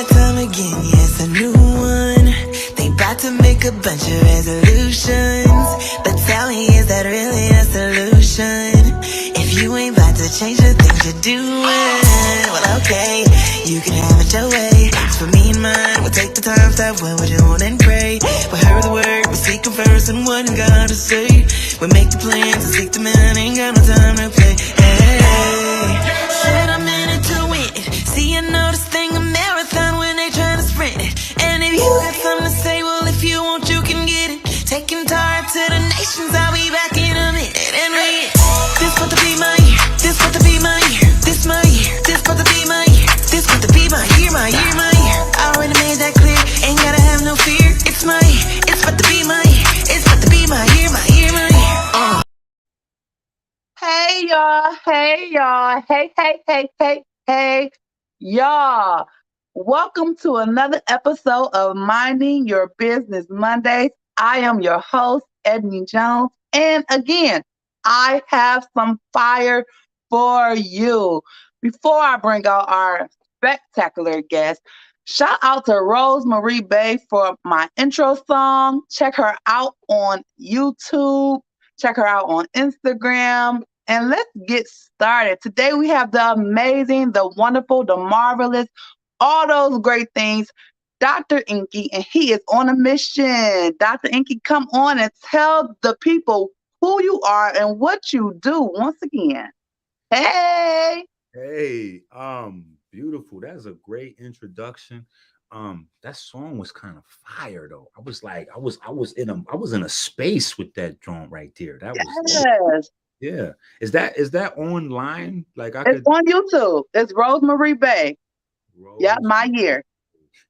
that time again, yes, a new one. They bout to make a bunch of resolutions, but tell me, is that really a solution? If you ain't about to change the things you're doing, well, okay, you can have it your way. For me and mine, we'll take the time, stop what we're doing and pray. We heard the word, we seek Him first and what He got to say. We make the plans and seek the man, ain't got no time to play. Hey, said I'm in it to win it. See, I know this thing a marathon when they trying to sprint it. And if you got something to say, well, if you want, you can get it. Taking time to the nations, I'll be back in a minute. And we this about to be my year, this about to be my year, this my year, this about to be my year, this about to be my year, my year, my year. I already made that clear, ain't gotta have no fear. It's my year, it's about to be my year, it's about to be my year, my year, my year. Hey y'all, hey y'all. Welcome to another episode of Minding Your Business Mondays. I am your host, Edney Jones. And again, I have some fire for you. Before I bring out our spectacular guest, shout out to Rosemarie Bay for my intro song. Check her out on YouTube. Check her out on Instagram. And let's get started. Today we have the amazing, the wonderful, the marvelous, all those great things, Dr. Enqi, and he is on a mission. Dr. Enqi, come on and tell the people who you are and what you do once again. Hey. Hey, beautiful. That's a great introduction. That song was kind of fire though. I was like, I was in a space with that drum right there. That was Yes. yeah. Is that online? Like I It's could on YouTube. It's Rosemarie Bay. Yep, Rose. my year.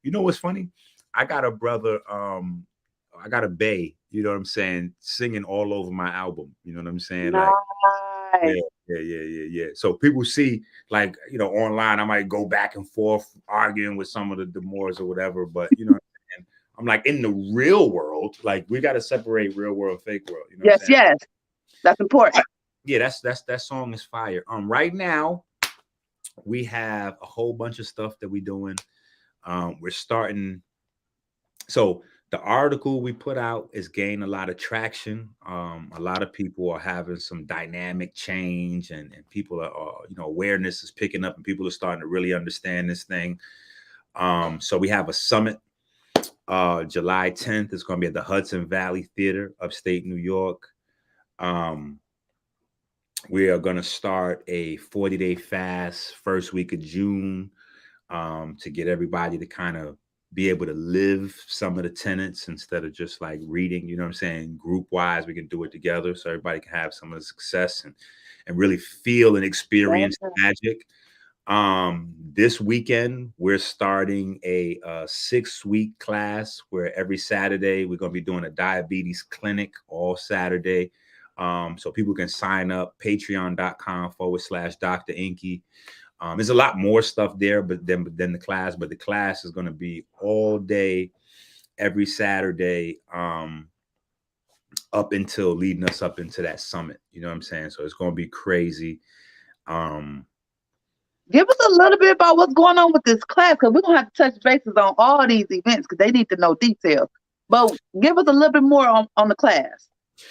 You know what's funny? I got a brother, I got a Bay, you know what I'm saying, singing all over my album. You know what I'm saying? Like Nice. yeah, yeah. So people see, like, online, I might go back and forth arguing with some of the Moors or whatever, but you know what I'm saying? I'm like in the real world, like we got to separate real world, fake world. You know what I'm Yes, saying? yes. That's important. Yeah, that song is fire. Right now we have a whole bunch of stuff that we're doing. We're starting. So the article we put out is gaining a lot of traction. A lot of people are having some dynamic change, and people are, awareness is picking up, and people are starting to really understand this thing. So we have a summit, July 10th. It's going to be at the Hudson Valley Theater, upstate New York. Um, we are going to start a 40-day fast first week of June, to get everybody to kind of be able to live some of the tenets instead of just like reading, you know what I'm saying? Group wise, we can do it together so everybody can have some of the success and really feel and experience Yes. magic. This weekend, we're starting a 6-week class where every Saturday we're going to be doing a diabetes clinic all Saturday. So people can sign up, patreon.com/Dr. Enqi. There's a lot more stuff there, but then the class. But the class is going to be all day, every Saturday, up until leading us up into that summit. You know what I'm saying? So it's going to be crazy. Um, Give us a little bit about what's going on with this class because we're going to have to touch bases on all these events because they need to know details. But give us a little bit more on the class.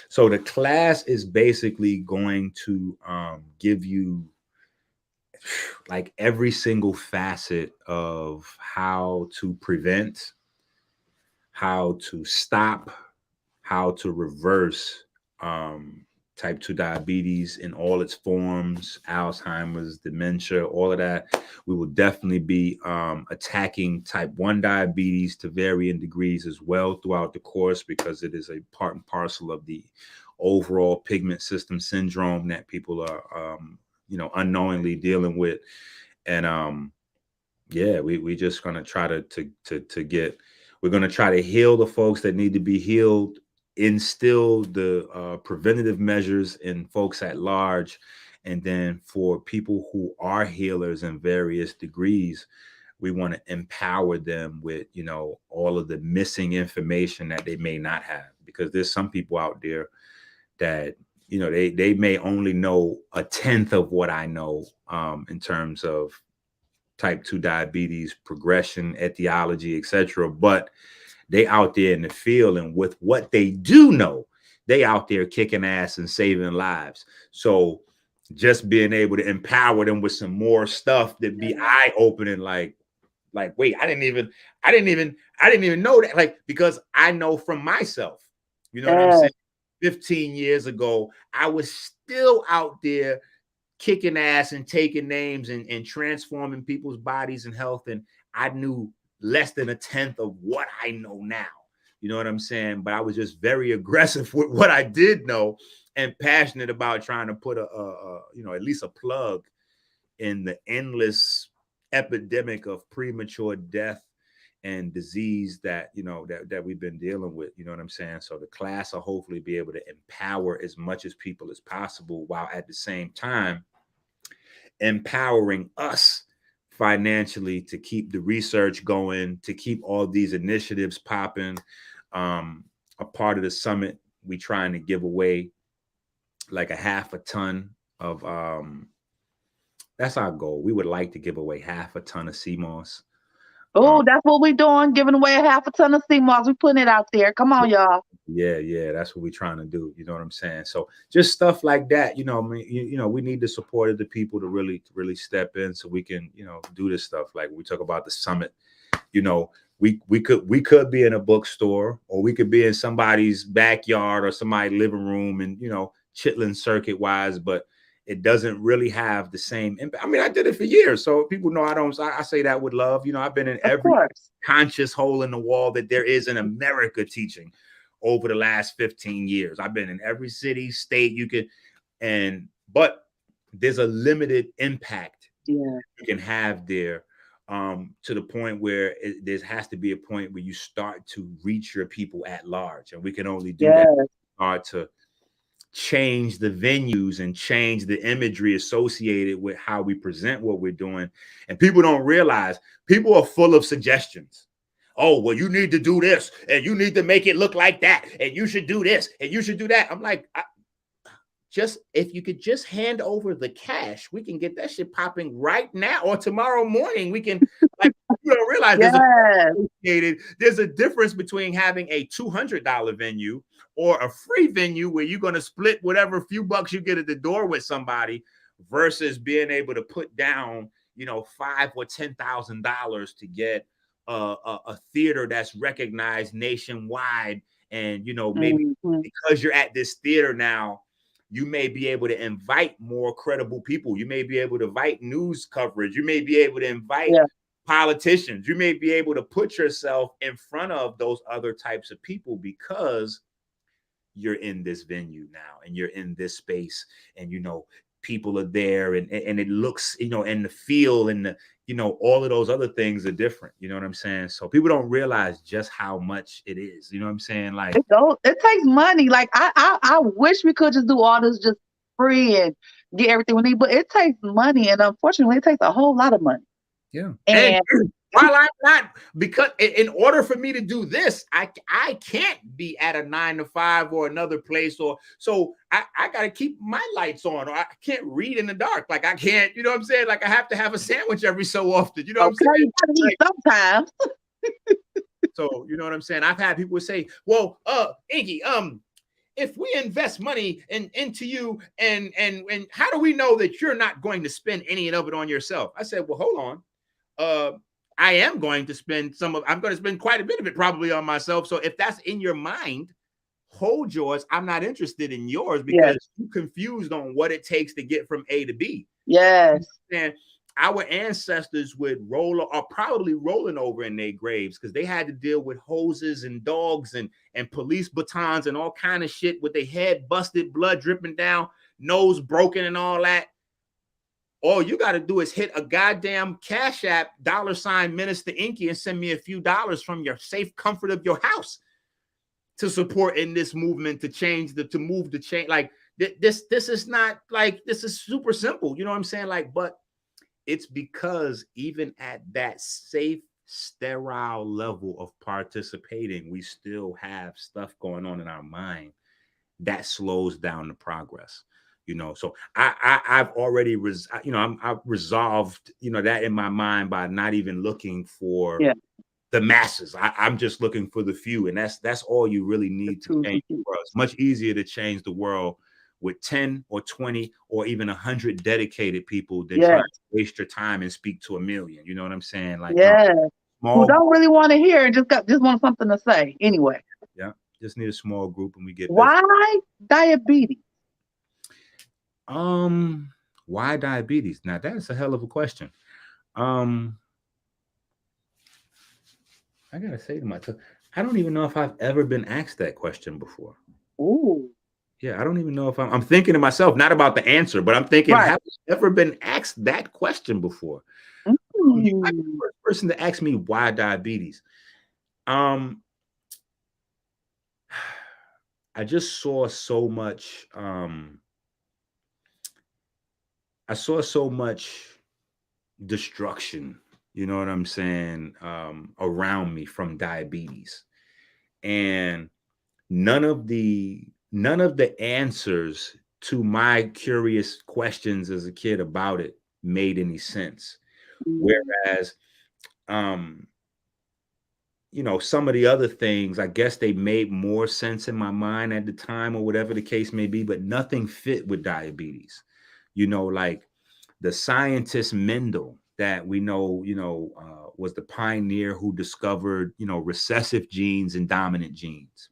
so the class is basically going to give you like every single facet of how to prevent, how to stop, how to reverse type 2 diabetes in all its forms, Alzheimer's, dementia, all of that. We will definitely be attacking type 1 diabetes to varying degrees as well throughout the course, because it is a part and parcel of the overall pigment system syndrome that people are, unknowingly dealing with. And yeah, we just gonna try to get, we're gonna try to heal the folks that need to be healed, instill the preventative measures in folks at large, and then for people who are healers in various degrees, we want to empower them with all of the missing information that they may not have, because there's some people out there that they may only know a tenth of what I know, in terms of type 2 diabetes, progression, etiology, etc. But they out there in the field, and with what they do know, they out there kicking ass and saving lives. So just being able to empower them with some more stuff that be eye-opening, like, wait, I didn't even know that. Like, because I know from myself, you know what I'm saying? 15 years ago, I was still out there kicking ass and taking names and transforming people's bodies and health. And I knew less than a tenth of what I know now. You know what I'm saying? But I was just very aggressive with what I did know and passionate about trying to put at least a plug in the endless epidemic of premature death and disease that that we've been dealing with. You know what I'm saying? So the class will hopefully be able to empower as much as people as possible, while at the same time empowering us financially to keep the research going, to keep all these initiatives popping. A part of the summit, we trying to give away like a half a ton of that's our goal. We would like to give away half a ton of CMOS. Oh, that's what we're doing, giving away a half a ton of sea moss. We putting it out there. Come on, y'all. Yeah, that's what we're trying to do. You know what I'm saying? So just stuff like that. I mean, we need the support of the people to really step in, so we can, do this stuff. Like we talk about the summit. We could be in a bookstore, or we could be in somebody's backyard or somebody's living room, and chitlin circuit wise, but it doesn't really have the same impact. I mean, I did it for years, so people know I say that with love. I've been in every conscious hole in the wall that there is in America teaching over the last 15 years. I've been in every city, state but there's a limited impact you can have there, to the point where there has to be a point where you start to reach your people at large, and we can only do that start to change the venues and change the imagery associated with how we present what we're doing. And people don't realize, people are full of suggestions. Oh, well, you need to do this, and you need to make it look like that, and you should do this, and you should do that. I'm like, if you could just hand over the cash, we can get that shit popping right now, or tomorrow morning. We can, like, you don't realize there's a difference between having a $200 venue or a free venue where you're going to split whatever few bucks you get at the door with somebody, versus being able to put down, $5,000 or $10,000 to get a theater that's recognized nationwide. And, maybe because you're at this theater now, you may be able to invite more credible people. You may be able to invite news coverage. You may be able to invite politicians. You may be able to put yourself in front of those other types of people, because you're in this venue now, and you're in this space, and people are there, and it looks, and the feel, and all of those other things are different. You know what I'm saying? So people don't realize just how much it is. You know what I'm saying? Like, it takes money. Like I wish we could just do all this just free and get everything we need, but it takes money, and unfortunately, it takes a whole lot of money. Yeah, and while I'm not, because in order for me to do this, I can't be at a 9 to 5 or another place, so I got to keep my lights on, or I can't read in the dark. Like, I can't, you know what I'm saying? Like, I have to have a sandwich every so often. You know what I'm saying? You gotta eat sometimes. So, you know what I'm saying? I've had people say, well, Enqi, if we invest money into you, and how do we know that you're not going to spend any of it on yourself? I said, well, hold on. I am going to spend I'm going to spend quite a bit of it probably on myself. So if that's in your mind, hold yours. I'm not interested in yours, because you're confused on what it takes to get from A to B. Yes. And our ancestors would probably rolling over in their graves, because they had to deal with hoses and dogs and police batons and all kind of shit, with their head busted, blood dripping down, nose broken, and all that. All you got to do is hit a goddamn Cash App, $Minister Enqi, and send me a few dollars from your safe comfort of your house to support in this movement to move the change. Like, this is not, like, this is super simple. You know what I'm saying? Like, but it's because even at that safe, sterile level of participating, we still have stuff going on in our mind that slows down the progress. you know. So I've already I've resolved, you know, that in my mind by not even looking for the masses. I'm just looking for the few, and that's all you really need to change the world. It's much easier to change the world with 10 or 20 or even 100 dedicated people than trying to waste your time and speak to a million. You know what I'm saying? Like, no, who don't really want to hear and just want something to say anyway. Yeah, just need a small group and we get Why diabetes? Why diabetes? Now that's a hell of a question. I gotta say to myself, I don't even know if I've ever been asked that question before. Ooh. Yeah, I don't even know if I'm thinking to myself, not about the answer, but I'm thinking, have I ever been asked that question before? You might be the first person to ask me why diabetes. I just saw so much. I saw so much destruction. You know what I'm saying? Around me from diabetes, and none of the answers to my curious questions as a kid about it made any sense. Whereas, you know, some of the other things, I guess they made more sense in my mind at the time or whatever the case may be, but nothing fit with diabetes. You know, like the scientist Mendel that we know, was the pioneer who discovered, recessive genes and dominant genes.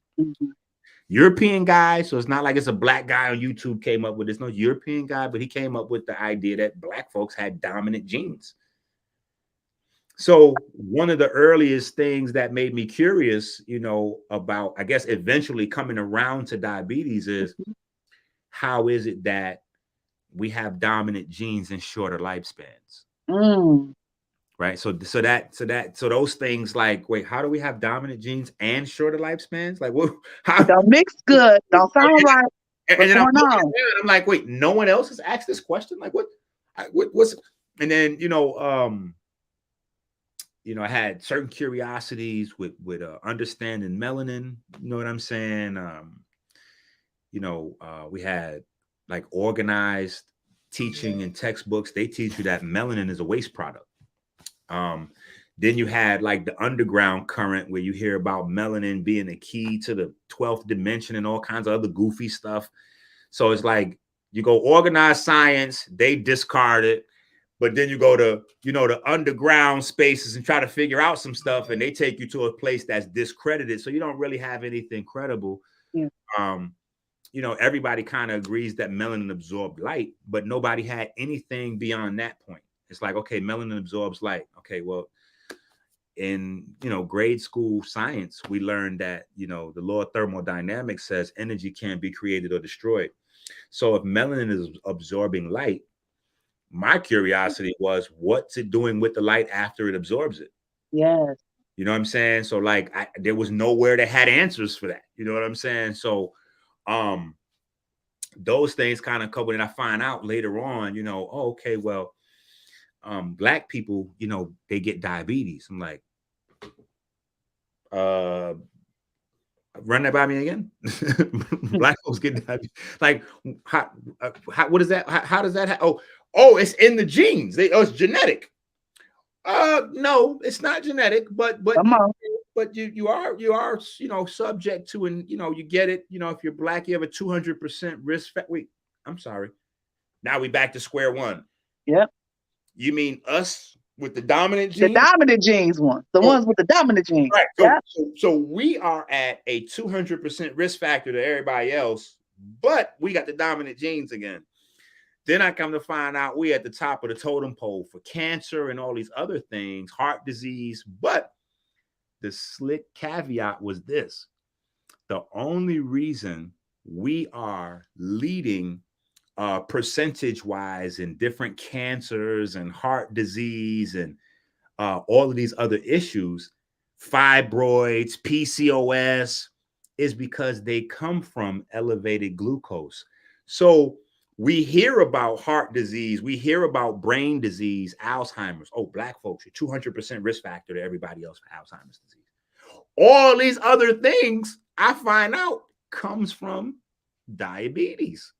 European guy, so it's not like it's a black guy on YouTube came up with this. No, European guy, but he came up with the idea that black folks had dominant genes. So one of the earliest things that made me curious, about, I guess, eventually coming around to diabetes is how is it that we have dominant genes and shorter lifespans? Right. So those things, like, wait, how do we have dominant genes and shorter lifespans? Like, what? How don't mix good? Don't sound right. And then I'm like, wait, no one else has asked this question. Like, what's? And then I had certain curiosities with understanding melanin. You know what I'm saying? We had like organized teaching in textbooks. They teach you that melanin is a waste product. Then you had like the underground current where you hear about melanin being a key to the 12th dimension and all kinds of other goofy stuff. So it's like you go organized science, they discard it, but then you go to, the underground spaces and try to figure out some stuff, and they take you to a place that's discredited. So you don't really have anything credible. Yeah. Everybody kind of agrees that melanin absorbed light, but nobody had anything beyond that point. It's like, okay, melanin absorbs light. Okay, well, in grade school science, we learned that the law of thermodynamics says energy can't be created or destroyed. So if melanin is absorbing light, my curiosity was, what's it doing with the light after it absorbs it? Yes. You know what I'm saying? So like there was nowhere that had answers for that. You know what I'm saying? So those things kind of coupled, and I find out later on, oh, okay, well, black people, they get diabetes. I'm like, run that by me again. Black folks get diabetes. Like, how what is that? How does that oh, it's in the genes. It's genetic. No, it's not genetic, but you are subject to, and you get it. If you're black, you have a 200% risk. Wait, I'm sorry. Now we back to square one. Yep. You mean us with the dominant genes? The dominant genes ones. The ones with the dominant genes. Right. So we are at a 200% risk factor to everybody else, but we got the dominant genes again. Then I come to find out we at the top of the totem pole for cancer and all these other things, heart disease. But the slick caveat was this: the only reason we are leading percentage-wise in different cancers and heart disease and all of these other issues, fibroids, PCOS, is because they come from elevated glucose. So we hear about heart disease, we hear about brain disease, Alzheimer's. Oh, black folks are 200% risk factor to everybody else for Alzheimer's disease. All these other things I find out comes from diabetes.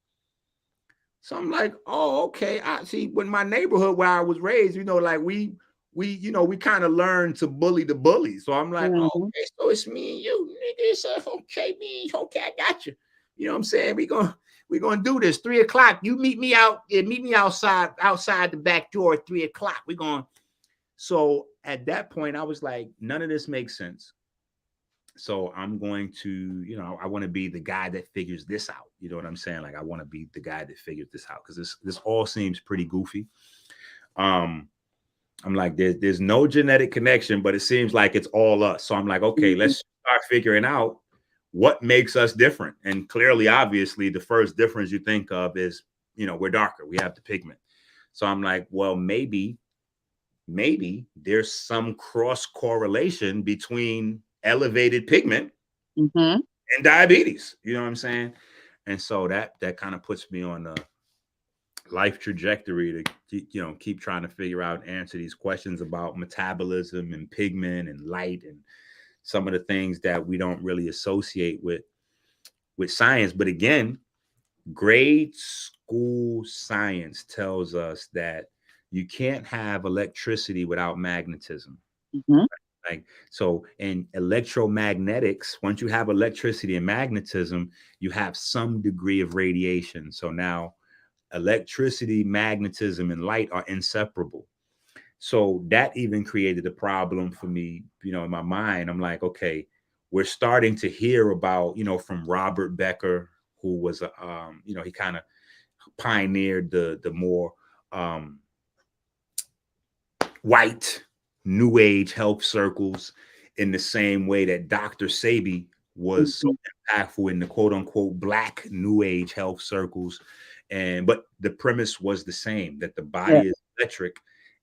So I'm like, oh, okay. I see when my neighborhood where I was raised, like we kind of learned to bully the bully. So I'm like, oh, Mm-hmm. okay, so it's me and you, nigga. So okay, okay, I got you. You know what I'm saying? We're gonna do this. 3 o'clock. You meet me out, meet me outside the back door at 3 o'clock. We're going. So at that point, I was like, none of this makes sense. So I'm going to, I want to be the guy that figures this out. You know what I'm saying? Like I want to be the guy that figures this out because this all seems pretty goofy. Um, I'm like, there's no genetic connection, but it seems like it's all us. So I'm like, okay, Mm-hmm. let's start figuring out what makes us different. And clearly, obviously, the first difference you think of is, we're darker. We have the pigment. So I'm like, well, maybe there's some cross correlation between elevated pigment Mm-hmm. and diabetes. You know what I'm saying? And so that kind of puts me on the life trajectory to keep trying to figure out and answer these questions about metabolism and pigment and light and some of the things that we don't really associate with science. But again, grade school science tells us that you can't have electricity without magnetism. Mm-hmm. Like so in electromagnetics, once you have electricity and magnetism, you have some degree of radiation. So now electricity, magnetism, and light are inseparable. So that even created a problem for me, in my mind. I'm like, okay, we're starting to hear about, from Robert Becker, who was he kind of pioneered the more um white new age health circles in the same way that Dr. Sebi was so Mm-hmm. impactful in the quote unquote black new age health circles. But the premise was the same, that the Yeah. body is electric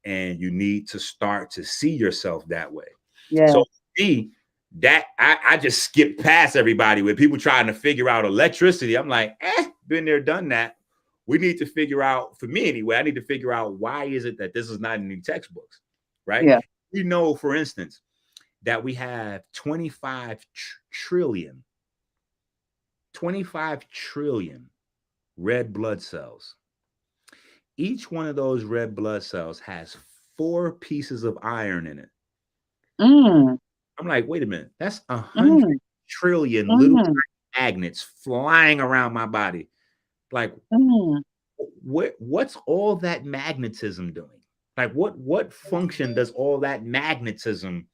and you need to start to see yourself that way. Yeah. So me, that I just skipped past everybody with people trying to figure out electricity. I'm like, been there, done that. We need to figure out, for me anyway, I need to figure out why is it that this is not in the textbooks, right? Yeah. We know, for instance, that we have 25 trillion red blood cells. Each one of those red blood cells has 4 pieces of iron in it. Mm. I'm like, wait a minute, that's 100 Mm. trillion little Mm. magnets flying around my body. Like, Mm. what's all that magnetism doing? Like, what function does all that magnetism?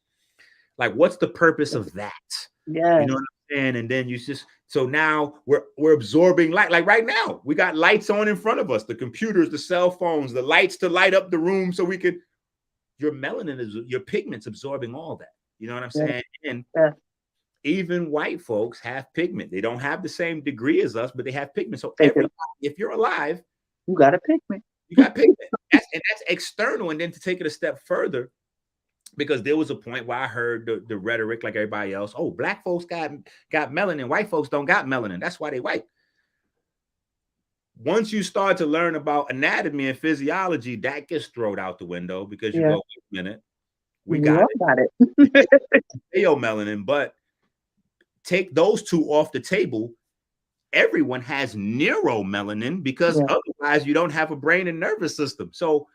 Like, what's the purpose of that? You Yes. know what I'm saying? And then so now we're absorbing light. Like right now, we got lights on in front of us, the computers, the cell phones, the lights to light up the room so we could. Your melanin is your pigment's absorbing all that. You know what I'm Yes. saying? And Yes. even white folks have pigment. They don't have the same degree as us, but they have pigment. So Take it. everybody, if you're alive, You got to pick me. you got pigment. That's external. And then to take it a step further, because there was a point where I heard the rhetoric like everybody else. Oh, black folks got melanin, white folks don't got melanin. That's why they white. Once you start to learn about anatomy and physiology, that gets thrown out the window because you Yeah. go, wait a minute, we You got all got it. melanin, but take those two off the table. Everyone has neuromelanin because Yeah. otherwise you don't have a brain and nervous system. So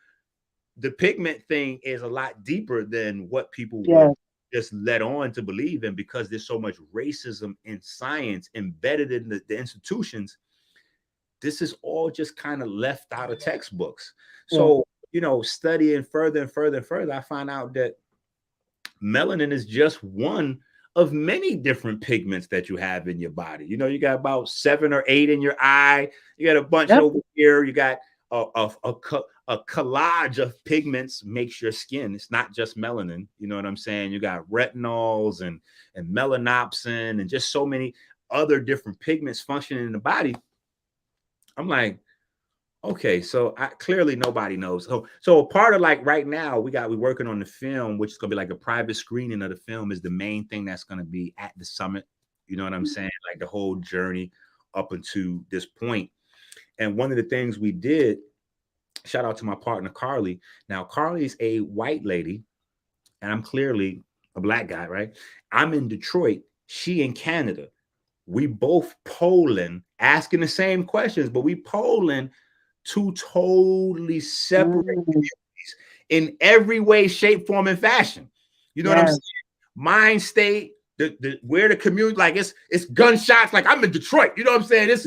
the pigment thing is a lot deeper than what people would Yes. just let on to believe in, because there's so much racism in science embedded in the institutions. This is all just kind of left out of textbooks. Yeah. So, studying further and further and further, I find out that melanin is just one of many different pigments that you have in your body. You got about 7 or 8 in your eye. You got a bunch Yep. over here. You got a collage of pigments makes your skin. It's not just melanin. You know what I'm saying? You got retinols and melanopsin and just so many other different pigments functioning in the body. I'm like, okay, so clearly nobody knows. So a part of, like, right now we're working on the film, which is gonna be like a private screening of the film, is the main thing that's gonna be at the summit. You know what I'm saying? Like the whole journey up until this point. And one of the things we did, shout out to my partner Carly. Now Carly's a white lady, and I'm clearly a black guy, right? I'm in Detroit, she in Canada. We both polling, asking the same questions, but we polling two totally separate Mm, in every way, shape, form, and fashion. You know what I'm saying? yes. Mind state, where the community, like it's gunshots. Like I'm in Detroit. You know what I'm saying? It's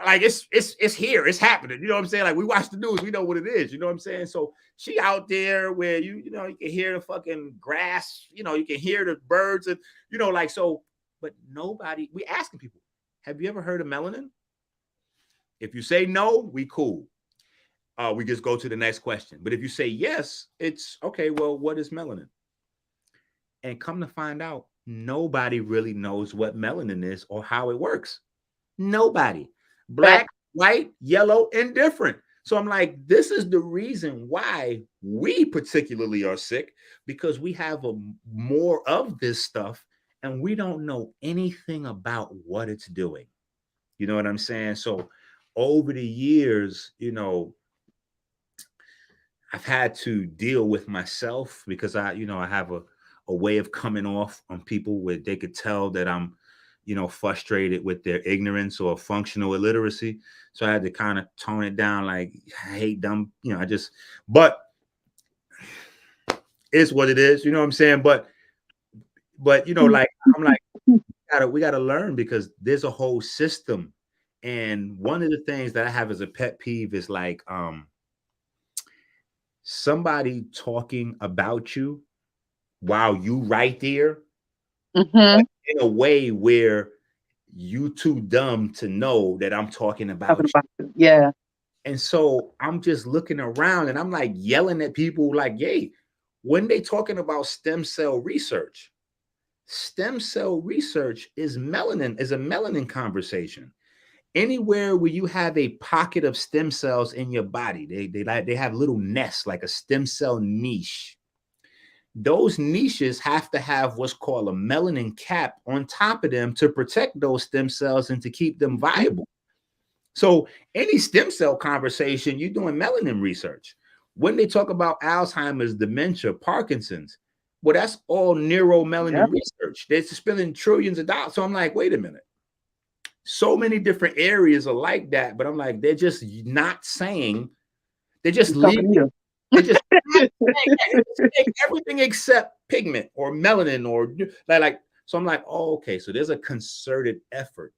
like it's here, it's happening. You know what I'm saying? Like we watch the news, we know what it is. You know what I'm saying? So she out there where you can hear the fucking grass. You can hear the birds, and like so. But nobody, we asking people, have you ever heard of melanin? If you say no, we cool. We just go to the next question. But if you say yes, it's okay. Well, what is melanin? And come to find out, nobody really knows what melanin is or how it works. Nobody. Black, white, yellow, and different. So I'm like, this is the reason why we particularly are sick, because we have more of this stuff and we don't know anything about what it's doing. You know what I'm saying? So over the years, I've had to deal with myself because I have a way of coming off on people where they could tell that I'm, frustrated with their ignorance or functional illiteracy. So I had to kind of tone it down. Like, I hate dumb, but it's what it is. You know what I'm saying? But, like, I'm like, we gotta learn, because there's a whole system. And one of the things that I have as a pet peeve is like, somebody talking about you while you right there, Mm-hmm. in a way where you too dumb to know that I'm talking about Talking you. about it. Yeah. And so I'm just looking around and I'm like yelling at people like, yay, when they talking about stem cell research is a melanin conversation. Anywhere where you have a pocket of stem cells in your body, they have little nests, like a stem cell niche. Those niches have to have what's called a melanin cap on top of them to protect those stem cells and to keep them viable. So any stem cell conversation, you're doing melanin research. When they talk about Alzheimer's, dementia, Parkinson's, well, that's all neuromelanin Yep. research. They're spending trillions of dollars. So I'm like, wait a minute. So many different areas are like that, but I'm like, they're just not saying, they're just He's talking leaving. to you. They're just not saying everything except pigment or melanin or like. So I'm like, oh, okay. So there's a concerted effort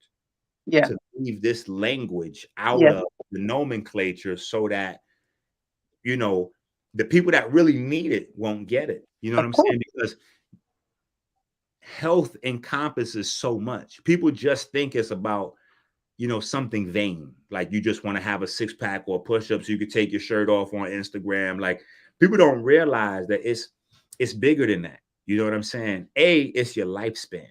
Yeah. to leave this language out Yeah. of the nomenclature so that, the people that really need it won't get it. You know what Of I'm course. saying? Because health encompasses so much. People just think it's about, something vain. Like you just want to have a six pack or push ups. So you could take your shirt off on Instagram. Like people don't realize that it's bigger than that. You know what I'm saying? It's your lifespan,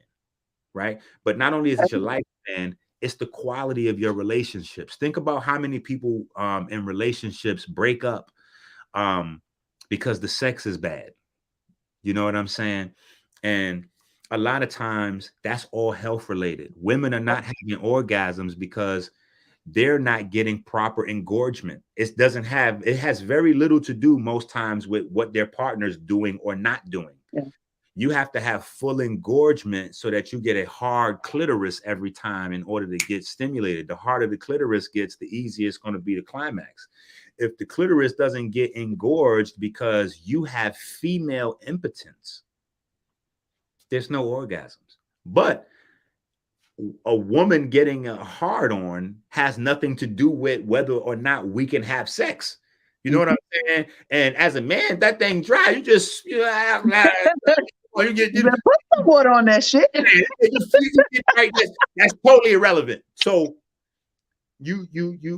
right? But not only is it your lifespan, it's the quality of your relationships. Think about how many people in relationships break up because the sex is bad. You know what I'm saying? And a lot of times that's all health related. Women are not having orgasms because they're not getting proper engorgement. It has very little to do most times with what their partner's doing or not doing. Yeah. You have to have full engorgement so that you get a hard clitoris every time in order to get stimulated. The harder the clitoris gets, the easier it's going to be to climax. If the clitoris doesn't get engorged because you have female impotence, there's no orgasms. But a woman getting a hard on has nothing to do with whether or not we can have sex. You know what I'm saying? And as a man, that thing dry. You just you get You better put some water on that shit. right. That's totally irrelevant. So you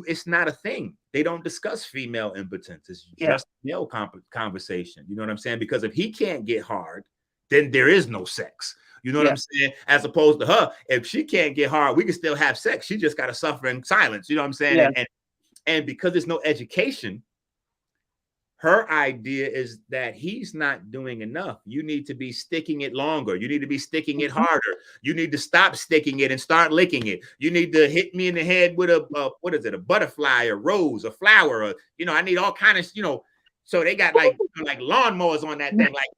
it's not a thing. They don't discuss female impotence. It's just male conversation. You know what I'm saying? Because if he can't get hard, then there is no sex. You know what I'm saying? As opposed to her, if she can't get hard, we can still have sex. She just got to suffer in silence. You know what I'm saying? Yeah. And because there's no education, her idea is that he's not doing enough. You need to be sticking it longer. You need to be sticking it harder. You need to stop sticking it and start licking it. You need to hit me in the head with a what is it? A butterfly, a rose, a flower, or I need all kind of, so they got like lawnmowers on that thing, like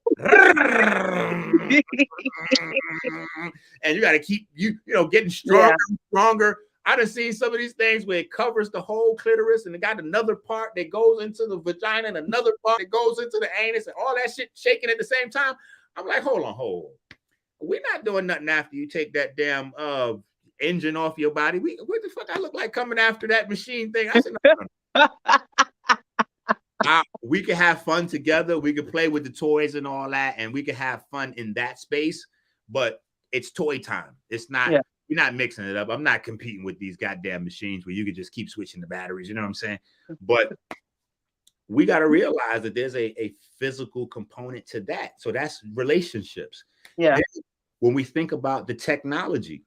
and you got to keep getting stronger, stronger. I done seen some of these things where it covers the whole clitoris and it got another part that goes into the vagina and another part that goes into the anus and all that shit shaking at the same time. I'm like, hold on. We're not doing nothing after you take that damn engine off your body. What the fuck I look like coming after that machine thing? I said, no. We could have fun together. We could play with the toys and all that, and we could have fun in that space. But it's toy time. It's not. Yeah. You're not mixing it up. I'm not competing with these goddamn machines where you could just keep switching the batteries. You know what I'm saying? But we got to realize that there's a physical component to that. So that's relationships. Yeah. Then when we think about the technology,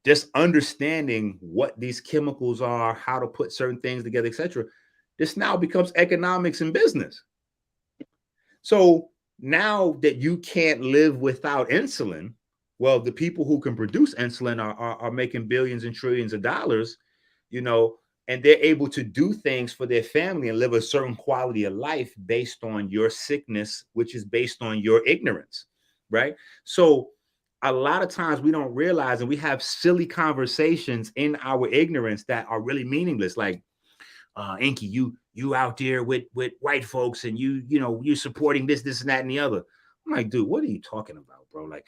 just understanding what these chemicals are, how to put certain things together, etc. This now becomes economics and business. So now that you can't live without insulin, well, the people who can produce insulin are making billions and trillions of dollars, you know, and they're able to do things for their family and live a certain quality of life based on your sickness, which is based on your ignorance, right? So a lot of times we don't realize, and we have silly conversations in our ignorance that are really meaningless. Like, Enqi, you out there with white folks, and you're supporting this, and that, and the other. I'm like, dude, what are you talking about, bro? Like,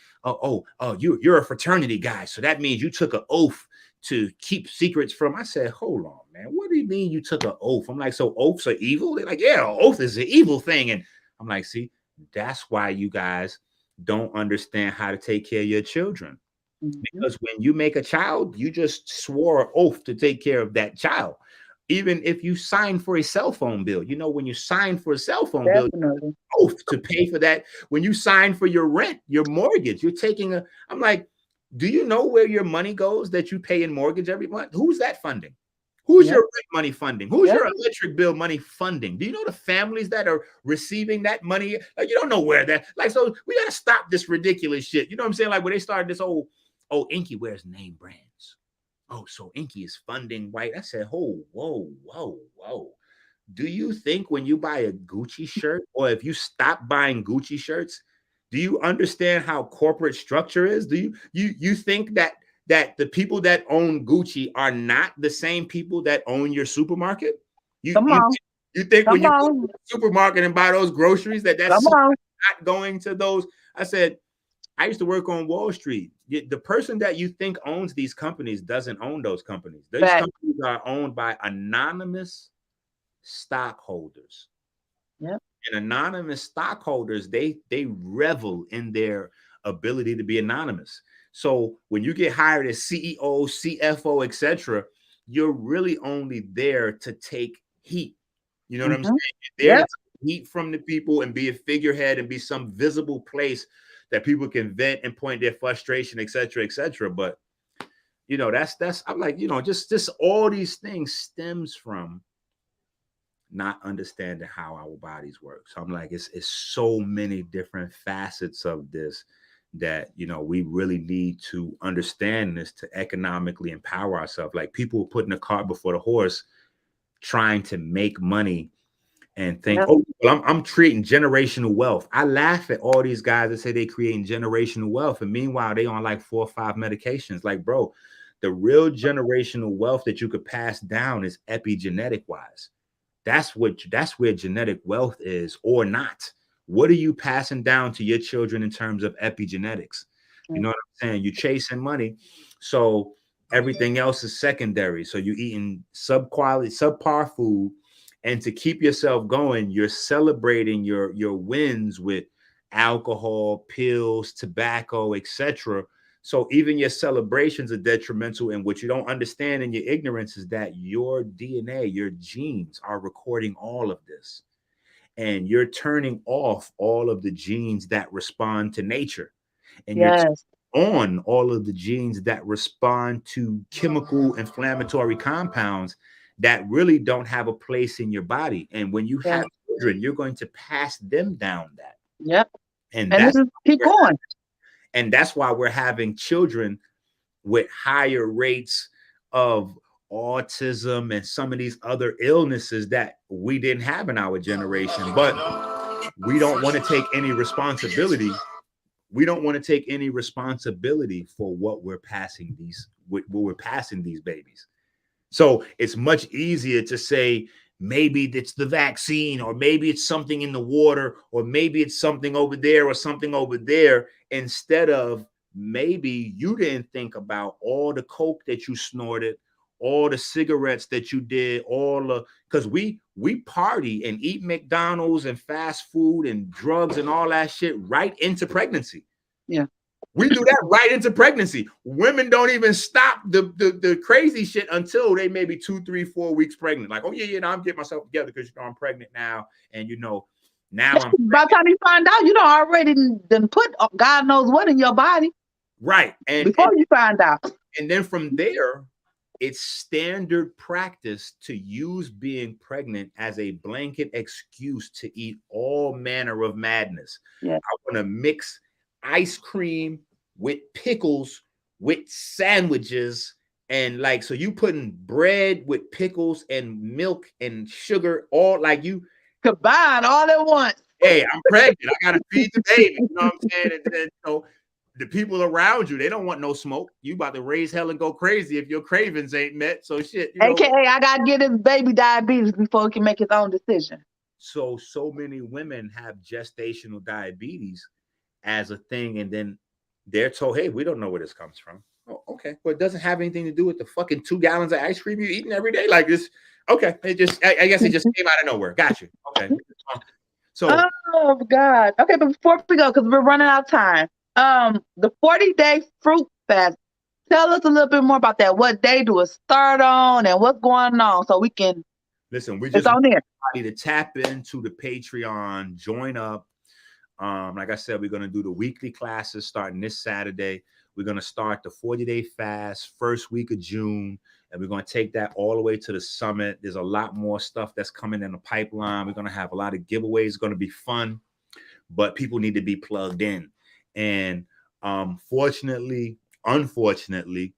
you're a fraternity guy, so that means you took an oath to keep secrets from. I said, hold on, man, what do you mean you took an oath? I'm like, so oaths are evil? They're like, yeah, an oath is an evil thing. And I'm like, see, that's why you guys don't understand how to take care of your children. Because when you make a child, you just swore an oath to take care of that child. Even if you sign for a cell phone bill, when you sign for a cell phone bill, oath to pay for that. When you sign for your rent, your mortgage, you're taking I'm like, do you know where your money goes that you pay in mortgage every month? Who's that funding? Who's your rent money funding? Who's your electric bill money funding? Do you know the families that are receiving that money? Like, you don't know where that, like, so we got to stop this ridiculous shit. You know what I'm saying? Like, when they started this Enqi wears name brands. Oh, so Enqi is funding white. I said, whoa. Do you think when you buy a Gucci shirt, or if you stop buying Gucci shirts, do you understand how corporate structure is? Do you think that the people that own Gucci are not the same people that own your supermarket? You think when you go to the supermarket and buy those groceries that's not going to those? I said, I used to work on Wall Street. The person that you think owns these companies doesn't own those companies. Those companies are owned by anonymous stockholders. Yep. And anonymous stockholders, they revel in their ability to be anonymous. So when you get hired as CEO, CFO, etc., you're really only there to take heat. You know what I'm saying? You're there to take heat from the people and be a figurehead and be some visible place that people can vent and point their frustration, etc., etc. But that's I'm like, just all these things stems from not understanding how our bodies work. So I'm like, it's so many different facets of this that we really need to understand this to economically empower ourselves. Like, people putting the cart before the horse, trying to make money and think, I'm creating generational wealth. I laugh at all these guys that say they creating generational wealth, and meanwhile they on like 4 or 5 medications. Like, bro, the real generational wealth that you could pass down is epigenetic wise. That's where genetic wealth is, or not. What are you passing down to your children in terms of epigenetics? You know what I'm saying? You're chasing money, so everything else is secondary. So you're eating subpar food. And to keep yourself going, you're celebrating your wins with alcohol, pills, tobacco, etc. So even your celebrations are detrimental. And what you don't understand in your ignorance is that your DNA, your genes are recording all of this. And you're turning off all of the genes that respond to nature. And you're on all of the genes that respond to chemical inflammatory compounds that really don't have a place in your body. And when you have children, you're going to pass them down that. Yep. And that's keep going. And that's why we're having children with higher rates of autism and some of these other illnesses that we didn't have in our generation. But we don't want to take any responsibility. we don't want to take any responsibility for what we're passing these babies. So it's much easier to say maybe it's the vaccine, or maybe it's something in the water, or maybe it's something over there or something over there, instead of maybe you didn't think about all the coke that you snorted, all the cigarettes that you did, all the, because we party and eat McDonald's and fast food and drugs and all that shit right into pregnancy. Yeah. We do that right into pregnancy. Women don't even stop the crazy shit until they maybe 2, 3, 4 weeks pregnant. Like, oh yeah, I'm getting myself together because I'm pregnant now, and now I'm by the time you find out, you don't already done put God knows what in your body. Right. Before you find out. And then from there, it's standard practice to use being pregnant as a blanket excuse to eat all manner of madness. Yeah. I want to mix ice cream with pickles with sandwiches, and like, so you putting bread with pickles and milk and sugar, all like you combine all at once. Hey, I'm pregnant. I gotta feed the baby. You know what I'm saying? And the people around you, they don't want no smoke. You about to raise hell and go crazy if your cravings ain't met. So shit. AKA, I gotta get his baby diabetes before he can make his own decision. So many women have gestational diabetes as a thing, and then they're told, hey, we don't know where this comes from. Oh, okay. Well, it doesn't have anything to do with the fucking 2 gallons of ice cream you're eating every day. Like this. Okay. I guess it just came out of nowhere. Got you. Okay. So, oh God. Okay, but before we go, because we're running out of time, the 40-day fruit fast. Tell us a little bit more about that. What day do it start on, and what's going on, so we can listen. We just on there. Need to tap into the Patreon, join up. Like I said, we're gonna do the weekly classes starting this Saturday. We're gonna start the 40-day fast first week of June. And we're going to take that all the way to the summit. There's a lot more stuff that's coming in the pipeline. We're going to have a lot of giveaways. It's going to be fun, but people need to be plugged in. And unfortunately, we've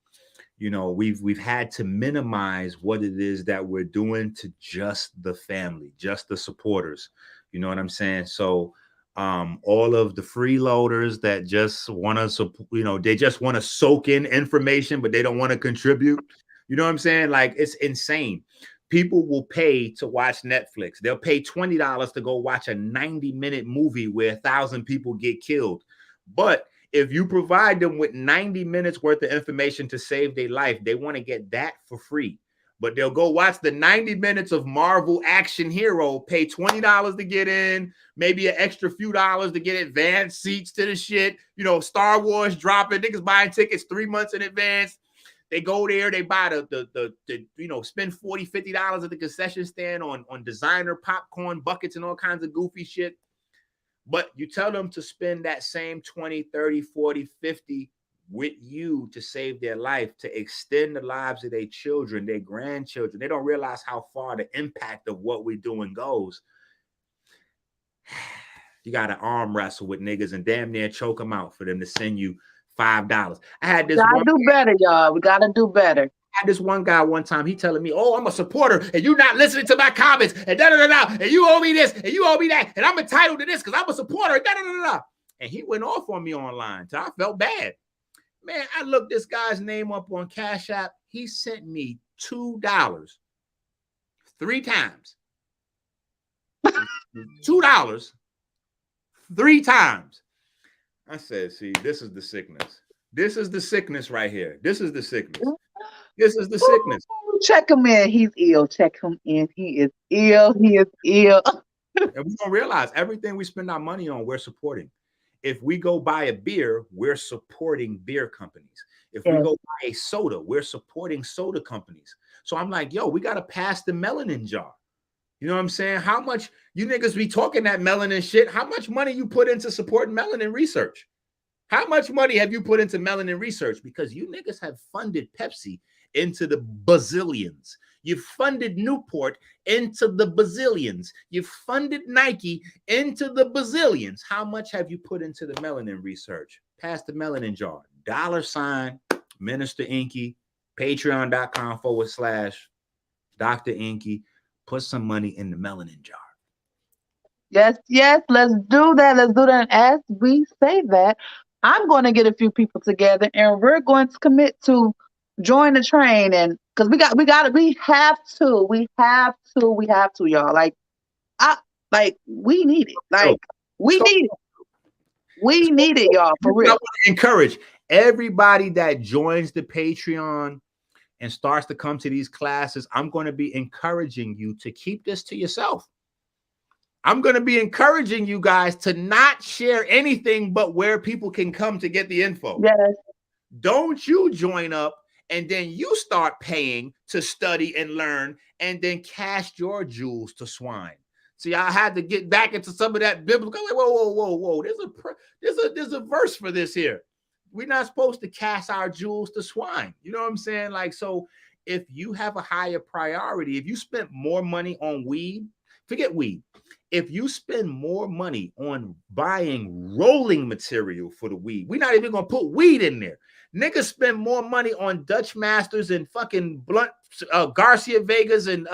had to minimize what it is that we're doing to just the family, just the supporters. You know what I'm saying? So all of the freeloaders that just want to, they just want to soak in information, but they don't want to contribute. You know what I'm saying? Like, it's insane. People will pay to watch Netflix. They'll pay $20 to go watch a 90-minute movie where 1,000 people get killed. But if you provide them with 90 minutes worth of information to save their life, they want to get that for free. But they'll go watch the 90 minutes of Marvel action hero, pay $20 to get in, maybe an extra few dollars to get advanced seats to the shit. Star Wars dropping, niggas buying tickets 3 months in advance. They go there, they buy spend $40, $50 at the concession stand on designer popcorn buckets and all kinds of goofy shit. But you tell them to spend that same 20, 30, 40, 50 with you to save their life, to extend the lives of their children, their grandchildren. They don't realize how far the impact of what we're doing goes. You got to arm wrestle with niggas and damn near choke them out for them to send you $5. I had this. Gotta do better, y'all. We gotta do better. I had this one guy one time. He telling me, "Oh, I'm a supporter, and you not listening to my comments, and and you owe me this, and you owe me that, and I'm entitled to this because I'm a supporter." And he went off on me online, so I felt bad. Man, I looked this guy's name up on Cash App. He sent me $2 3 times. $2 3 times. I said, see, this is the sickness. This is the sickness right here. This is the sickness. This is the sickness. Check him in. He's ill. Check him in. He is ill. He is ill. And we don't realize everything we spend our money on, we're supporting. If we go buy a beer, we're supporting beer companies. If we go buy a soda, we're supporting soda companies. So I'm like, yo, we got to pass the melanin jar. You know what I'm saying? How much you niggas be talking that melanin shit? How much money you put into supporting melanin research? How much money have you put into melanin research? Because you niggas have funded Pepsi into the bazillions. You funded Newport into the bazillions. You funded Nike into the bazillions. How much have you put into the melanin research? Pass the melanin jar. $ Minister Enqi, patreon.com/Dr. Enqi. Put some money in the melanin jar. Yes, let's do that. Let's do that. And as we say that, I'm going to get a few people together, and we're going to commit to join the train, and because we have to, y'all. I, we need it. Yo, We so, need it. We so need it, y'all, I for want real. to encourage everybody that joins the Patreon and starts to come to these classes. I'm going to be encouraging you to keep this to yourself. I'm going to be encouraging you guys to not share anything but where people can come to get the info. Yes. Don't you join up and then you start paying to study and learn and then cast your jewels to swine. See, I had to get back into some of that biblical. Like, whoa. There's a verse for this here. We're not supposed to cast our jewels to swine. You know what I'm saying? Like, so if you have a higher priority, if you spent more money on weed, forget weed. If you spend more money on buying rolling material for the weed, we're not even gonna put weed in there. Niggas spend more money on Dutch Masters and fucking blunt Garcia Vegas and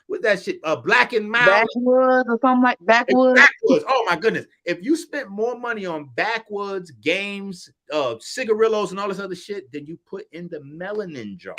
what that shit, Black and Mild. Backwoods or something like backwoods. Backwoods. Oh my goodness. If you spent more money on backwoods, games, cigarillos, and all this other shit than you put in the melanin jar,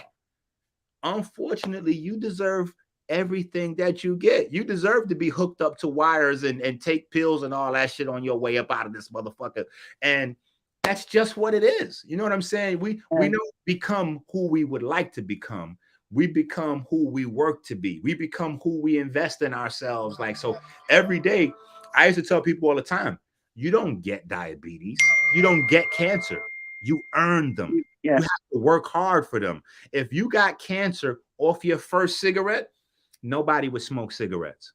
unfortunately, you deserve everything that you get. You deserve to be hooked up to wires and take pills and all that shit on your way up out of this motherfucker. And that's just what it is. You know what I'm saying? We don't become who we would like to become. We become who we work to be. We become who we invest in ourselves. Like, so every day, I used to tell people all the time, you don't get diabetes. You don't get cancer. You earn them. Yeah. You have to work hard for them. If you got cancer off your first cigarette, nobody would smoke cigarettes.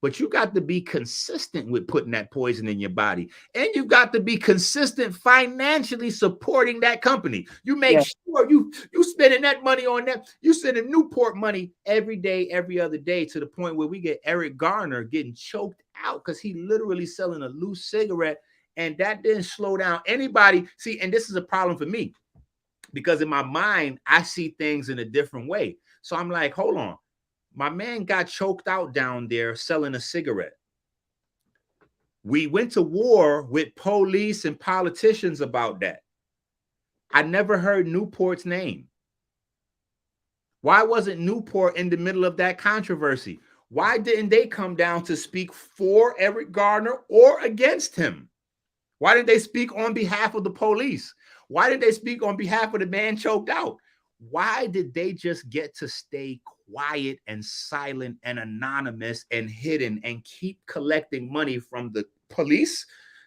But you got to be consistent with putting that poison in your body. And you've got to be consistent financially supporting that company. You make sure you spending that money on that. You sending Newport money every day, every other day, to the point where we get Eric Garner getting choked out because he literally selling a loose cigarette. And that didn't slow down anybody. See, and this is a problem for me because in my mind, I see things in a different way. So I'm like, hold on. My man got choked out down there selling a cigarette. We went to war with police and politicians about that. I never heard Newport's name. Why wasn't Newport in the middle of that controversy? Why didn't they come down to speak for Eric Garner or against him? Why didn't they speak on behalf of the police? Why did they speak on behalf of the man choked out? Why did they just get to stay quiet and silent and anonymous and hidden and keep collecting money from the police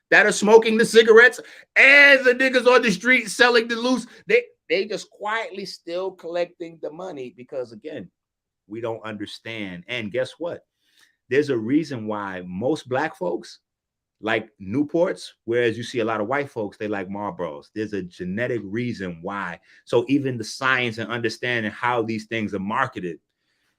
that are smoking the cigarettes and the niggas on the street selling the loose? They just quietly still collecting the money because, again, we don't understand. And guess what? There's a reason why most black folks like Newports, whereas you see a lot of white folks, they like Marlboros. There's a genetic reason why. So even the science and understanding how these things are marketed,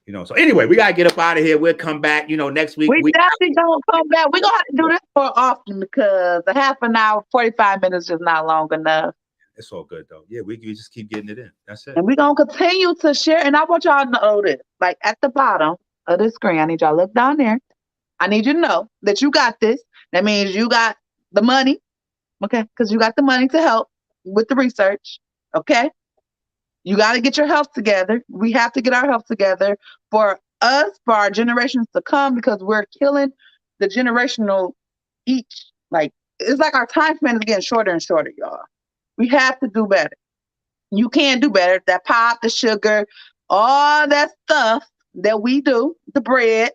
you know. So anyway, we gotta get up out of here. We'll come back, you know, next week. We definitely gonna come back. We're gonna have to do this more often because a half an hour, 45 minutes is not long enough. It's all good though. Yeah, we just keep getting it in. That's it. And we're gonna continue to share. And I want y'all to know this. Like at the bottom of the screen, I need y'all to look down there. I need you to know that you got this. That means you got the money, okay? Because you got the money to help with the research, okay? You got to get your health together. We have to get our health together for us, for our generations to come, because we're killing the generational each. Like, it's like our time span is getting shorter and shorter, y'all. We have to do better. You can do better. That pop, the sugar, all that stuff that we do, the bread,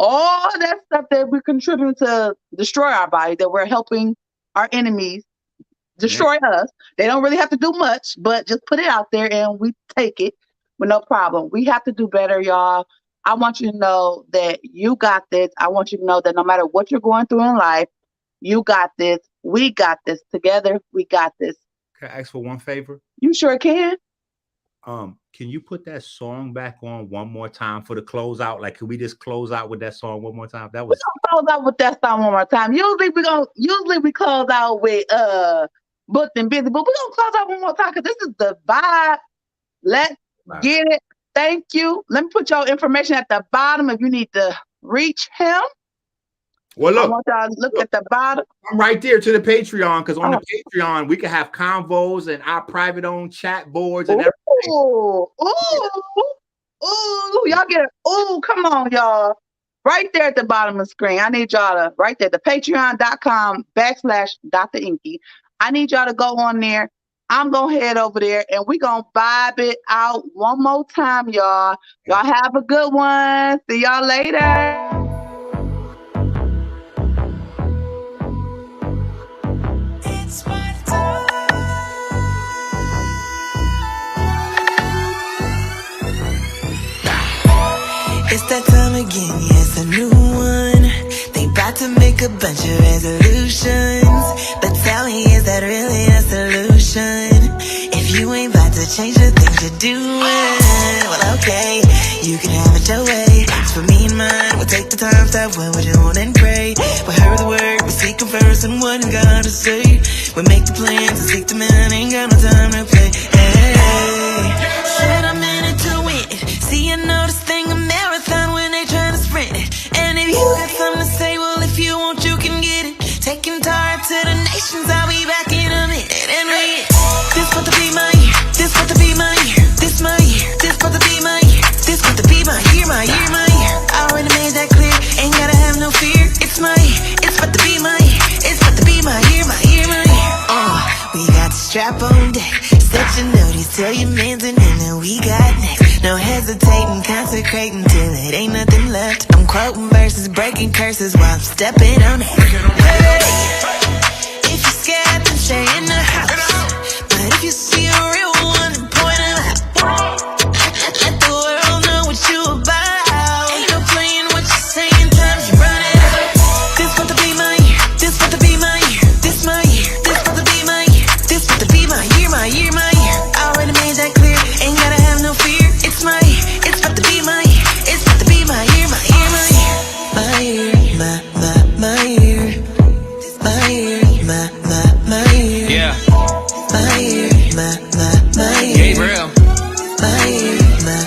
all that stuff that we're contributing to destroy our body, that we're helping our enemies destroy us. They don't really have to do much, but just put it out there and we take it with no problem. We have to do better, y'all. I want you to know that you got this. I want you to know that no matter what you're going through in life, you got this. We got this. Together, we got this. Can I ask for one favor? You sure can. Can you put that song back on one more time for the closeout? Like, can we just close out with that song one more time? That was We're gonna close out with that song one more time. Usually we close out with booked and busy, but we're gonna close out one more time because this is the vibe. Let's get it. Thank you. Let me put your information at the bottom if you need to reach him. Well, I look, want y'all to look at the bottom. I'm right there to the Patreon, because on Oh. the Patreon we can have convos and our private own chat boards and everything. Ooh, y'all get it. Ooh, come on, y'all. Right there at the bottom of the screen. I need y'all to, right there, the patreon.com/Dr. Enqi. I need y'all to go on there. I'm going to head over there and we're going to vibe it out one more time, y'all. Y'all have a good one. See y'all later. It's my time. It's that time again, yes, a new one. They bout to make a bunch of resolutions, but tell me, is that really a solution? If you ain't about to change the things you're doing, well, okay, you can have it your way. It's for me and mine, we'll take the time, stop what we're doing and pray. We heard the word, we seek him first and what he got to say. We make the plans and seek the man, ain't got no time to play. Hey, shit, I'm in it to win it. See, I know this thing a marathon when they tryna sprint it. And if you got something to say, well, if you want, you can get it. Taking Tara to the nations, I'll be back in a minute. And we, this about to be my year. This about to be my year. This my year. This about to be my year. This about to be my year, my year, my year. I already made that clear. Ain't gotta have no fear. It's my year. It's about to be my year. It's about to be my year, my year, my year. We got the strap on deck. Set your notice, tell your mans, and then we got next. No hesitating, consecrating till it ain't nothing left. I'm quoting verses, breaking curses while I'm stepping on it. Hey, if you're scared, then stay in the house. But if you see a real one, then point it out. Let the world know what you about. Ain't no playing what you're saying, time you run it out. This about to be my year. This about to be my year. This my year. This about to be my year. This about to be my year, my year, my year. I already made that clear. Ain't gotta have no fear. It's my year. It's about to be my year. It's about to be my year, my year, my year. My year, my year. My year, my year. Yeah. My year, my year. Gabriel. My year, my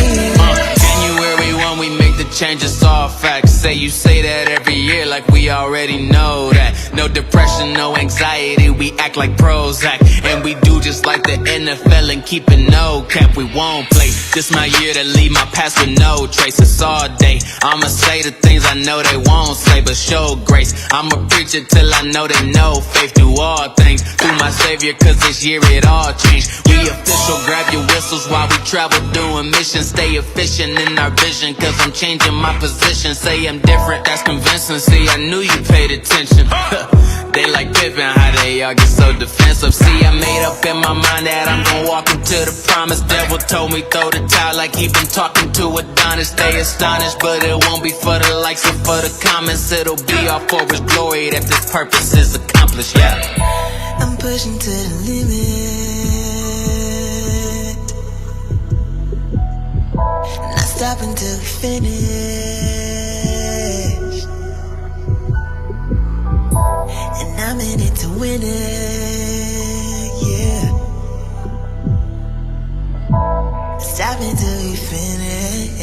year. January 1, we make the changes, all facts. You say that every year like we already know that. No depression, no anxiety, we act like Prozac. And we do just like the NFL and keep it no cap, we won't play. This my year to leave my past with no traces all day. I'ma say the things I know they won't say, but show grace. I'ma preach it till I know they know faith through all things. Through my savior, cause this year it all changed. We official, grab your whistles while we travel doing missions. Stay efficient in our vision, cause I'm changing my position. Say I'm different, that's convincing. See, I knew you paid attention. They like Pippin, how they all get so defensive. See, I made up in my mind that I'm gonna walk into the promise. Devil told me throw the towel like he been talking to Adonis. Stay astonished, but it won't be for the likes or for the comments. It'll be all for his glory that this purpose is accomplished, yeah. I'm pushing to the limit. Not stopping till we finish. And I'm in it to win it, yeah. Stop until we finish.